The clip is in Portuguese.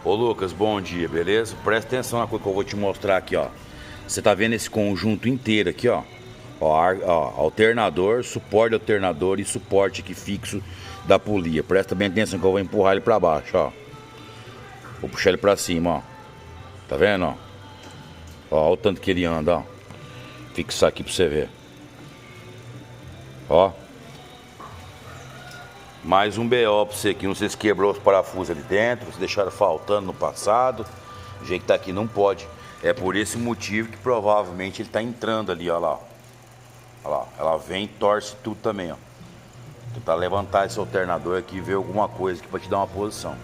Ô Lucas, bom dia, beleza? Presta atenção na coisa que eu vou te mostrar aqui, ó. Você tá vendo esse conjunto inteiro aqui, ó? Ó, alternador, suporte alternador e suporte aqui fixo da polia. Presta bem atenção que eu vou empurrar ele pra baixo, ó. Vou puxar ele pra cima, ó. Tá vendo, ó? Ó o tanto que ele anda, ó. Fixar aqui pra você ver. Ó. Mais um BO pra você aqui. Não sei se quebrou os parafusos ali dentro, se deixaram faltando no passado. O jeito que tá aqui não pode. É por esse motivo que provavelmente ele tá entrando ali, ó lá. Olha lá, ela vem e torce tudo também, ó. Tentar levantar esse alternador aqui e ver alguma coisa aqui pra te dar uma posição.